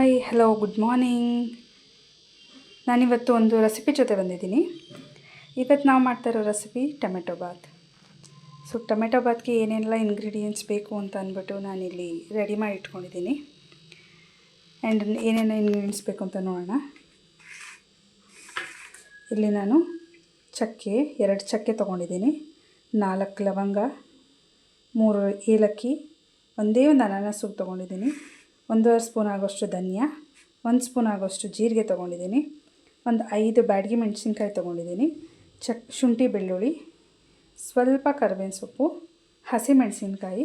Hi hello good morning. ನಾನಿವತ್ತು ಒಂದು recipe ಜೊತೆ ಬಂದಿದ್ದೀನಿ. ಇವತ್ತು ನಾವು ಮಾಡ್ತಾ ಇರೋ recipe tomato bath. So tomato ಬಾತ್ಗೆ ಏನೆಲ್ಲ ಇಂಗ್ರೀಡಿಯೆಂಟ್ಸ್ ಬೇಕು ಅಂತ ಅಂದ್ಬಿಟ್ಟು ನಾನಿಲ್ಲಿ ರೆಡಿ ಮಾಡಿ ಇಟ್ಕೊಂಡಿದ್ದೀನಿ. ಆ್ಯಂಡ್ ಏನೇನು ಇಂಗ್ರೀಡಿಯೆಂಟ್ಸ್ ಬೇಕು ಅಂತ ನೋಡೋಣ. ಇಲ್ಲಿ ನಾನು ಚಕ್ಕೆ 2 ಚಕ್ಕೆ ತೊಗೊಂಡಿದ್ದೀನಿ, 4 ಲವಂಗ, 3 ಏಲಕ್ಕಿ, ಒಂದೇ ಒಂದು ಅನಾನಸ್ ಸೊಪ್ಪು ತೊಗೊಂಡಿದ್ದೀನಿ, 1.5 ಸ್ಪೂನ್ ಆಗೋಷ್ಟು ಧನಿಯಾ, 1 ಸ್ಪೂನ್ ಆಗೋಷ್ಟು ಜೀರಿಗೆ ತೊಗೊಂಡಿದ್ದೀನಿ, ಒಂದು 5 ಬ್ಯಾಡಗಿ ಮೆಣಸಿನ್ಕಾಯಿ ತೊಗೊಂಡಿದ್ದೀನಿ, ಶುಂಠಿ ಬೆಳ್ಳುಳ್ಳಿ, ಸ್ವಲ್ಪ ಕರಿಬೇವಿನ ಸೊಪ್ಪು, ಹಸಿಮೆಣಸಿನ್ಕಾಯಿ,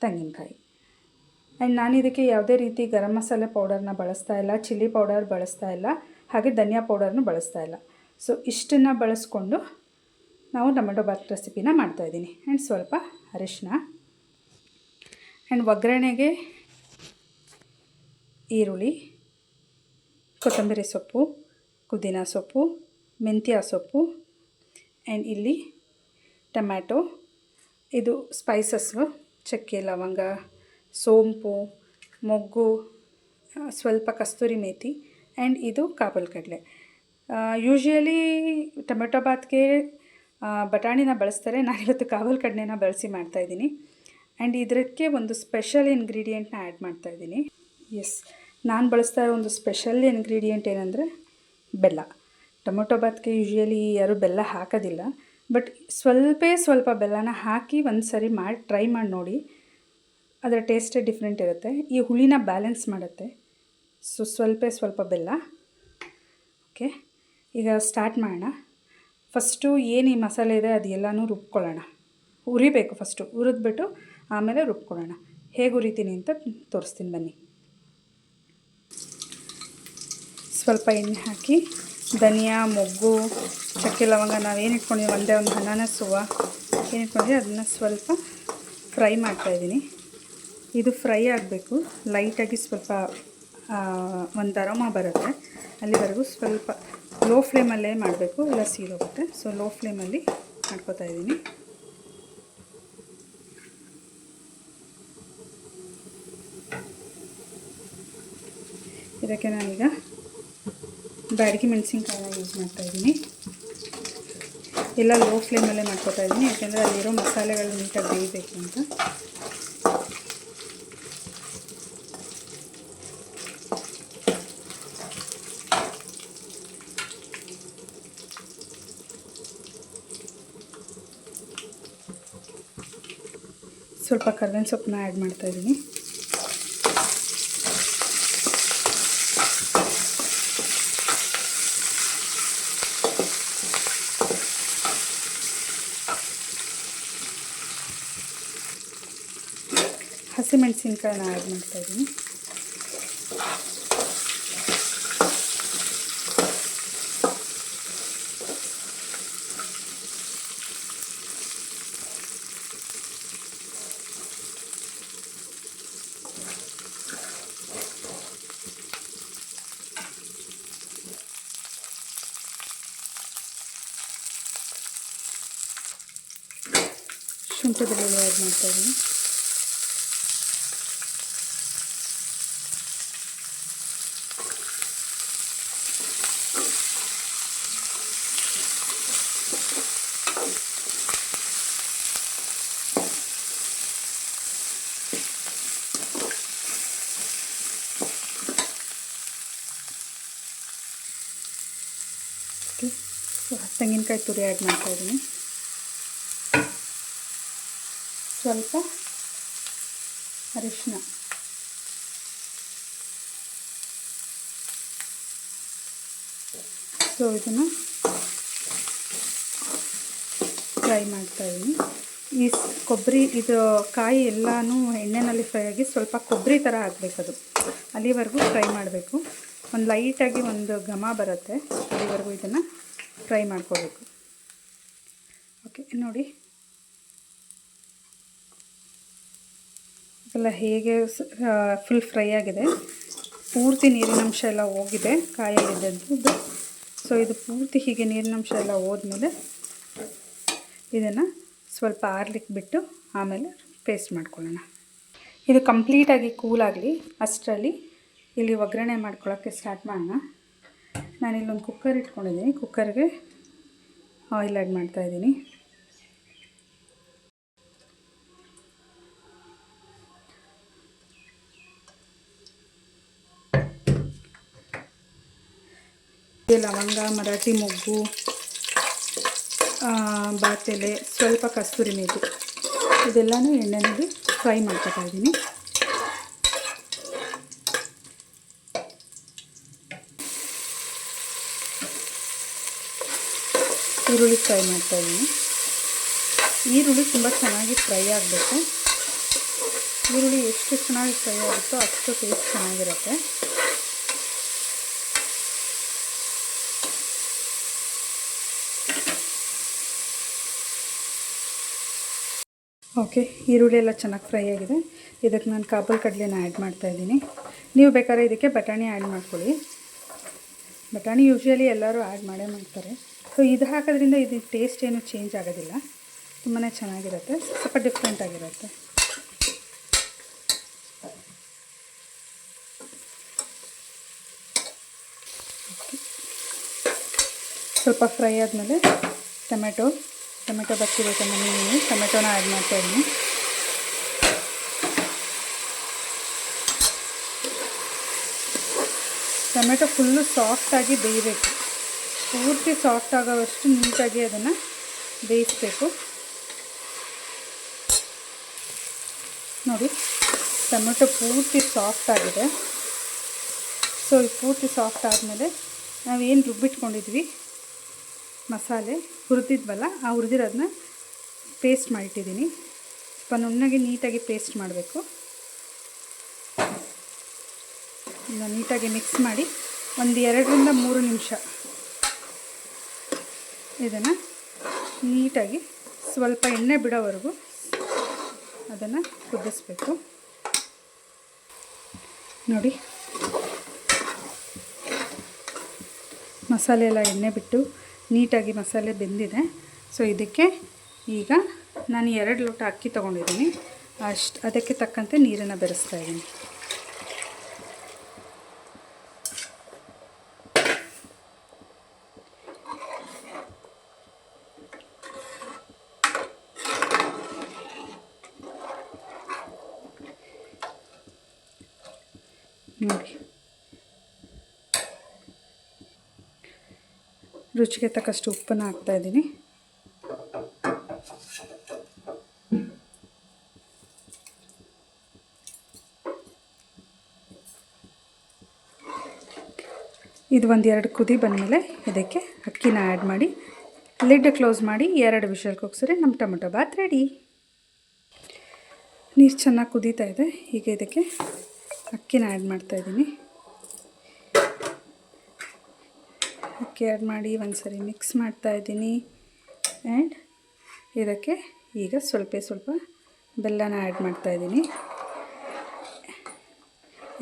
ತೆಂಗಿನಕಾಯಿ. ಆ್ಯಂಡ್ ನಾನು ಇದಕ್ಕೆ ಯಾವುದೇ ರೀತಿ ಗರಂ ಮಸಾಲೆ ಪೌಡರ್ನ ಬಳಸ್ತಾ ಇಲ್ಲ, ಚಿಲ್ಲಿ ಪೌಡರ್ ಬಳಸ್ತಾ ಇಲ್ಲ, ಹಾಗೆ ಧನಿಯಾ ಪೌಡರ್ನು ಬಳಸ್ತಾ ಇಲ್ಲ. ಸೊ ಇಷ್ಟನ್ನು ಬಳಸ್ಕೊಂಡು ನಾವು ಟೊಮೆಟೊ ಬಾತ್ ರೆಸಿಪಿನ ಮಾಡ್ತಾಯಿದ್ದೀನಿ. ಆ್ಯಂಡ್ ಸ್ವಲ್ಪ ಅರಿಶಿನ. ಆ್ಯಂಡ್ ಒಗ್ಗರಣೆಗೆ ಈರುಳ್ಳಿ, ಕೊತ್ತಂಬರಿ ಸೊಪ್ಪು, ಪುದೀನ ಸೊಪ್ಪು, ಮೆಂತ್ಯ ಸೊಪ್ಪು, ಆ್ಯಂಡ್ ಇಲ್ಲಿ ಟೊಮ್ಯಾಟೊ. ಇದು ಸ್ಪೈಸಸ್ಸು, ಚಕ್ಕೆ, ಲವಂಗ, ಸೋಂಪು, ಮೊಗ್ಗು, ಸ್ವಲ್ಪ ಕಸ್ತೂರಿ ಮೇಥಿ, ಆ್ಯಂಡ್ ಇದು ಕಾಬೂಲ್ ಕಡಲೆ. ಯೂಶ್ವಲಿ ಟೊಮೆಟೊ ಬಾತ್ಗೆ ಬಟಾಣಿನ ಬಳಸ್ತಾರೆ, ನಾನಿವತ್ತು ಕಾಬೂಲ್ ಕಡಲೆನ ಬಳಸಿ ಮಾಡ್ತಾಯಿದ್ದೀನಿ. ಆ್ಯಂಡ್ ಇದಕ್ಕೆ ಒಂದು ಸ್ಪೆಷಲ್ ಇಂಗ್ರೀಡಿಯೆಂಟ್ನ ಆ್ಯಡ್ ಮಾಡ್ತಾಯಿದ್ದೀನಿ. ನಾನು ಬಳಸ್ತಾ ಇರೋ ಒಂದು ಸ್ಪೆಷಲ್ ಇಂಗ್ರೀಡಿಯೆಂಟ್ ಏನಂದರೆ ಬೆಲ್ಲ. ಟೊಮೊಟೊ ಬಾತ್ಗೆ ಯೂಶ್ವಲಿ ಯಾರೂ ಬೆಲ್ಲ ಹಾಕೋದಿಲ್ಲ, ಬಟ್ ಸ್ವಲ್ಪ ಬೆಲ್ಲನ ಹಾಕಿ ಒಂದು ಸರಿ ಟ್ರೈ ಮಾಡಿ ನೋಡಿ. ಅದರ ಟೇಸ್ಟೇ ಡಿಫ್ರೆಂಟ್ ಇರುತ್ತೆ, ಈ ಹುಳಿನ ಬ್ಯಾಲೆನ್ಸ್ ಮಾಡುತ್ತೆ. ಸೊ ಸ್ವಲ್ಪ ಬೆಲ್ಲ. ಓಕೆ, ಈಗ ಸ್ಟಾರ್ಟ್ ಮಾಡೋಣ. ಫಸ್ಟು ಏನು ಈ ಮಸಾಲೆ ಇದೆ ಅದು ಎಲ್ಲನೂ ರುಬ್ಕೊಳ್ಳೋಣ. ಹುರಿಬೇಕು, ಫಸ್ಟು ಹುರಿದ್ಬಿಟ್ಟು ಆಮೇಲೆ ರುಬ್ಕೊಳ್ಳೋಣ. ಹೇಗೆ ಹುರಿತೀನಿ ಅಂತ ತೋರಿಸ್ತೀನಿ ಬನ್ನಿ. ಸ್ವಲ್ಪ ಎಣ್ಣೆ ಹಾಕಿ ಧನಿಯಾ, ಮೊಗ್ಗು, ಚಕ್ಕೆ, ಲವಂಗ ನಾವೇನು ಇಟ್ಕೊಂಡಿದ್ದೀವಿ, ಒಂದೇ ಒಂದು ಅನಾನಸ್ ಹೂವು ಏನು ಇಟ್ಕೊಂಡಿದ್ದೀವಿ ಅದನ್ನು ಸ್ವಲ್ಪ ಫ್ರೈ ಮಾಡ್ತಾಯಿದ್ದೀನಿ. ಇದು ಫ್ರೈ ಆಗಬೇಕು ಲೈಟಾಗಿ, ಸ್ವಲ್ಪ ಒಂದು ಅರೋಮಾ ಬರುತ್ತೆ ಅಲ್ಲಿವರೆಗೂ ಸ್ವಲ್ಪ ಲೋ ಫ್ಲೇಮಲ್ಲೇ ಮಾಡಬೇಕು, ಇಲ್ಲ ಸೀದೋಗುತ್ತೆ. ಸೊ ಲೋ ಫ್ಲೇಮಲ್ಲಿ ಮಾಡ್ಕೋತಾ ಇದ್ದೀನಿ. ಇದಕ್ಕೆ ನಾನೀಗ ಬ್ಯಾಡಗಿ ಮೆಣಸಿನ್ಕಾಯಿನ ಯೂಸ್ ಮಾಡ್ತಾಯಿದ್ದೀನಿ. ಎಲ್ಲ ಲೋ ಫ್ಲೇಮಲ್ಲೇ ಮಾಡ್ಕೋತಾ ಇದ್ದೀನಿ, ಯಾಕೆಂದರೆ ಅಲ್ಲಿರೋ ಮಸಾಲೆಗಳು ನೀಟಾಗಿ ಬೇಯಬೇಕು ಅಂತ. ಸ್ವಲ್ಪ ಕರಿಬೇವಿನ ಸೊಪ್ಪನ್ನ ಆ್ಯಡ್ ಮಾಡ್ತಾಯಿದ್ದೀನಿ. ಹಸಿಮೆಣಸಿನ್ಕಾಯಿನ ಆ್ಯಡ್ ಮಾಡ್ತಾಯಿದ್ದೀನಿ. ಶುಂಠಿ ಬೆಳ್ಳುಳ್ಳಿ ಆ್ಯಡ್ ಮಾಡ್ತಾಯಿದ್ದೀನಿ. ತೆಂಗಿನಕಾಯಿ ತುರಿ ಆ್ಯಡ್ ಮಾಡ್ತಾಯಿದ್ದೀನಿ. ಸ್ವಲ್ಪ ಅರಿಶಿನ, ಸೊ ಇದನ್ನು ಫ್ರೈ ಮಾಡ್ತಾಯಿದ್ದೀನಿ. ಈ ಕೊಬ್ಬರಿ, ಇದು ಕಾಯಿ ಎಲ್ಲನೂ ಎಣ್ಣೆಯಲ್ಲಿ ಫ್ರೈ ಆಗಿ ಸ್ವಲ್ಪ ಕೊಬ್ಬರಿ ಥರ ಆಗಬೇಕದು, ಅಲ್ಲಿವರೆಗೂ ಫ್ರೈ ಮಾಡಬೇಕು. ಒಂದು ಲೈಟಾಗಿ ಒಂದು ಘಮ ಬರುತ್ತೆ, ಅಲ್ಲಿವರೆಗೂ ಇದನ್ನು ಫ್ರೈ ಮಾಡ್ಕೋಬೇಕು. ಓಕೆ, ನೋಡಿ ಎಲ್ಲ ಹೇಗೆ ಫುಲ್ ಫ್ರೈ ಆಗಿದೆ, ಪೂರ್ತಿ ನೀರಿನಂಶ ಎಲ್ಲ ಹೋಗಿದೆ ಕಾಯಿದ್ದು. ಸೊ ಇದು ಪೂರ್ತಿ ಹೀಗೆ ನೀರಿನಂಶ ಎಲ್ಲ ಹೋದ್ಮೇಲೆ ಇದನ್ನು ಸ್ವಲ್ಪ ಆರ್ಲಿಕ್ಕೆ ಬಿಟ್ಟು ಆಮೇಲೆ ಪೇಸ್ಟ್ ಮಾಡ್ಕೊಳ್ಳೋಣ. ಇದು ಕಂಪ್ಲೀಟಾಗಿ ಕೂಲಾಗಲಿ, ಅಷ್ಟರಲ್ಲಿ ಇಲ್ಲಿ ಒಗ್ಗರಣೆ ಮಾಡ್ಕೊಳ್ಳೋಕ್ಕೆ ಸ್ಟಾರ್ಟ್ ಮಾಡೋಣ. ನಾನಿಲ್ಲೊಂದು ಕುಕ್ಕರ್ ಇಟ್ಕೊಂಡಿದ್ದೀನಿ. ಕುಕ್ಕರ್ಗೆ ಆಯಿಲ್ ಆ್ಯಡ್ ಮಾಡ್ತಾಯಿದ್ದೀನಿ. ಲವಂಗ, ಮರಾಠಿ ಮೊಗ್ಗು, ಬಾತೆಲೆ, ಸ್ವಲ್ಪ ಕಸ್ತೂರಿ ಮೇಥಿ ಇದೆಲ್ಲನೂ ಎಣ್ಣೆಯಲ್ಲಿ ಫ್ರೈ ಮಾಡ್ಕೊತಾ ಇದ್ದೀನಿ. ಈರುಳ್ಳಿ ಫ್ರೈ ಮಾಡ್ತಾಯಿದ್ದೀನಿ. ಈರುಳ್ಳಿ ತುಂಬ ಚೆನ್ನಾಗಿ ಫ್ರೈ ಆಗಬೇಕು. ಈರುಳ್ಳಿ ಎಷ್ಟು ಚೆನ್ನಾಗಿ ಫ್ರೈ ಆಗುತ್ತೋ ಅಷ್ಟು ಟೇಸ್ಟ್ ಚೆನ್ನಾಗಿರುತ್ತೆ. ಓಕೆ, ಈರುಳ್ಳಿ ಎಲ್ಲ ಚೆನ್ನಾಗಿ ಫ್ರೈ ಆಗಿದೆ. ಇದಕ್ಕೆ ನಾನು ಕಾಬೂಲ್ ಕಡಲೆನ ಆ್ಯಡ್ ಮಾಡ್ತಾಯಿದ್ದೀನಿ. ನೀವು ಬೇಕಾದ್ರೆ ಇದಕ್ಕೆ ಬಟಾಣಿ ಆ್ಯಡ್ ಮಾಡ್ಕೊಳ್ಳಿ. ಬಟಾಣಿ ಯೂಶ್ವಲಿ ಎಲ್ಲರೂ ಆ್ಯಡ್ ಮಾಡೇ ಮಾಡ್ತಾರೆ. ಸೊ ಇದು ಹಾಕೋದ್ರಿಂದ ಇದು ಟೇಸ್ಟ್ ಏನು ಚೇಂಜ್ ಆಗೋದಿಲ್ಲ. ತುಂಬಾ ಚೆನ್ನಾಗಿರುತ್ತೆ, ಸ್ವಲ್ಪ ಡಿಫ್ರೆಂಟ್ ಆಗಿರುತ್ತೆ. ಸ್ವಲ್ಪ ಫ್ರೈ ಆದಮೇಲೆ ಟೊಮೆಟೊ ಬಚ್ಚಿಬೇಕಂದ್ರೆ ನೀವು ಟೊಮೆಟೊನ ಆ್ಯಡ್ ಮಾಡ್ತಾಯಿದ್ದೀನಿ. ಟೊಮೆಟೊ ಫುಲ್ಲು ಸಾಫ್ಟಾಗಿ ಬೇಯಬೇಕು. ಪೂರ್ತಿ ಸಾಫ್ಟ್ ಆಗೋವಷ್ಟು ನೀಟಾಗಿ ಅದನ್ನು ಬೇಯಿಸಬೇಕು. ನೋಡಿ, ಟೊಮೆಟೊ ಪೂರ್ತಿ ಸಾಫ್ಟ್ ಆಗಿದೆ. ಸೊ ಈ ಪೂರ್ತಿ ಸಾಫ್ಟ್ ಆದಮೇಲೆ ನಾವೇನು ರುಬ್ಬಿಟ್ಕೊಂಡಿದ್ವಿ ಮಸಾಲೆ ಹುರಿದಿದ್ವಲ್ಲ, ಆ ಹುರಿದಿರೋದನ್ನ ಪೇಸ್ಟ್ ಮಾಡಿಟ್ಟಿದ್ದೀನಿ. ಸ್ವಲ್ಪ ನುಣ್ಣಗೆ ನೀಟಾಗಿ ಪೇಸ್ಟ್ ಮಾಡಬೇಕು. ಇದನ್ನು ನೀಟಾಗಿ ಮಿಕ್ಸ್ ಮಾಡಿ ಒಂದು 2 ರಿಂದ 3 ನಿಮಿಷ ಇದನ್ನು ನೀಟಾಗಿ ಸ್ವಲ್ಪ ಎಣ್ಣೆ ಬಿಡೋವರೆಗೂ ಅದನ್ನು ಕುದಿಸ್ಬೇಕು. ನೋಡಿ, ಮಸಾಲೆ ಎಲ್ಲ ಎಣ್ಣೆ ಬಿಟ್ಟು ನೀಟಾಗಿ ಮಸಾಲೆ ಬೆಂದಿದೆ. ಸೊ ಇದಕ್ಕೆ ಈಗ ನಾನು 2 ಲೋಟ ಅಕ್ಕಿ ತೊಗೊಂಡಿದ್ದೀನಿ. ಅದಕ್ಕೆ ತಕ್ಕಂತೆ ನೀರನ್ನು ಬೆರೆಸ್ತಾ ಇದ್ದೀನಿ. ನೋಡಿ, ರುಚಿಗೆ ತಕ್ಕಷ್ಟು ಉಪ್ಪನ್ನು ಹಾಕ್ತಾಯಿದ್ದೀನಿ. ಇದು 1-2 ಕುದಿ ಬಂದಮೇಲೆ ಇದಕ್ಕೆ ಅಕ್ಕಿನ ಆ್ಯಡ್ ಮಾಡಿ ಲಿಡ್ ಕ್ಲೋಸ್ ಮಾಡಿ 2 ವಿಷಲ್ ಕೂಗಿಸಿದ್ರೆ ನಮ್ಮ ಟೊಮೆಟೊ ಬಾತ್ ರೆಡಿ. ನೀರು ಚೆನ್ನಾಗಿ ಕುದೀತಾ ಇದೆ. ಈಗ ಇದಕ್ಕೆ ಅಕ್ಕಿನ ಆ್ಯಡ್ ಮಾಡ್ತಾಯಿದ್ದೀನಿ. ಅಕ್ಕಿ ಆ್ಯಡ್ ಮಾಡಿ ಒಂದು ಸರಿ ಮಿಕ್ಸ್ ಮಾಡ್ತಾಯಿದ್ದೀನಿ. ಆ್ಯಂಡ್ ಇದಕ್ಕೆ ಈಗ ಸ್ವಲ್ಪ ಬೆಲ್ಲನ ಆ್ಯಡ್ ಮಾಡ್ತಾಯಿದ್ದೀನಿ.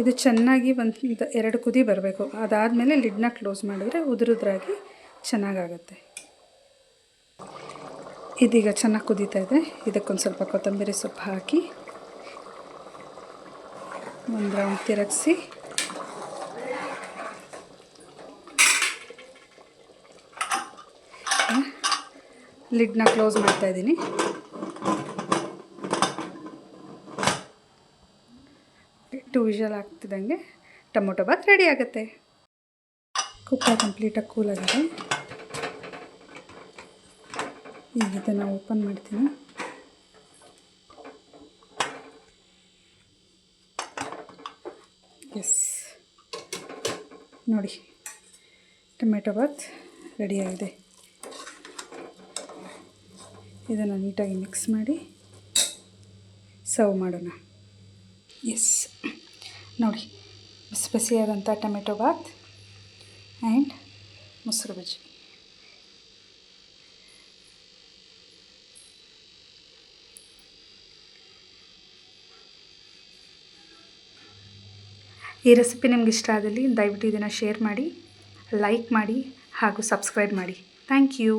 ಇದು ಚೆನ್ನಾಗಿ 1-2 ಕುದಿ ಬರಬೇಕು. ಅದಾದಮೇಲೆ ಲಿಡ್ನ ಕ್ಲೋಸ್ ಮಾಡಿದ್ರೆ ಉದುರಾಗಿ ಚೆನ್ನಾಗಾಗುತ್ತೆ. ಇದೀಗ ಚೆನ್ನಾಗಿ ಕುದೀತಾ ಇದೆ. ಇದಕ್ಕೊಂದು ಸ್ವಲ್ಪ ಕೊತ್ತಂಬರಿ ಸೊಪ್ಪು ಹಾಕಿ ಒಂದು ರೌಂಡ್ ತಿರುಗಿಸಿ ಲಿಡ್ನ ಕ್ಲೋಸ್ ಮಾಡ್ತಾಯಿದ್ದೀನಿ. ಟು ವಿಷಲ್ ಆಗ್ತಿದ್ದಂಗೆ ಟೊಮೊಟೊ ಬಾತ್ ರೆಡಿ ಆಗುತ್ತೆ. ಕುಕ್ಕರ್ ಕಂಪ್ಲೀಟಾಗಿ ಕೂಲ್ ಆಗಿದೆ. ಈಗ ಇದನ್ನು ಓಪನ್ ಮಾಡ್ತೀನಿ. ಎಸ್, ನೋಡಿ, ಟೊಮೆಟೊ ಬಾತ್ ರೆಡಿಯಾಗಿದೆ. ಇದನ್ನು ನೀಟಾಗಿ ಮಿಕ್ಸ್ ಮಾಡಿ ಸರ್ವ್ ಮಾಡೋಣ. ಎಸ್, ನೋಡಿ, ಬಿಸಿ ಬಿಸಿಯಾದಂಥ ಟೊಮೆಟೊ ಬಾತ್ ಆ್ಯಂಡ್ ಮೊಸರು ಬಜ್ಜಿ. ಈ ರೆಸಿಪಿ ನಿಮ್ಗೆ ಇಷ್ಟ ಆದಲ್ಲಿ ದಯವಿಟ್ಟು ಇದನ್ನು ಶೇರ್ ಮಾಡಿ, ಲೈಕ್ ಮಾಡಿ ಹಾಗೂ ಸಬ್ಸ್ಕ್ರೈಬ್ ಮಾಡಿ. Thank you.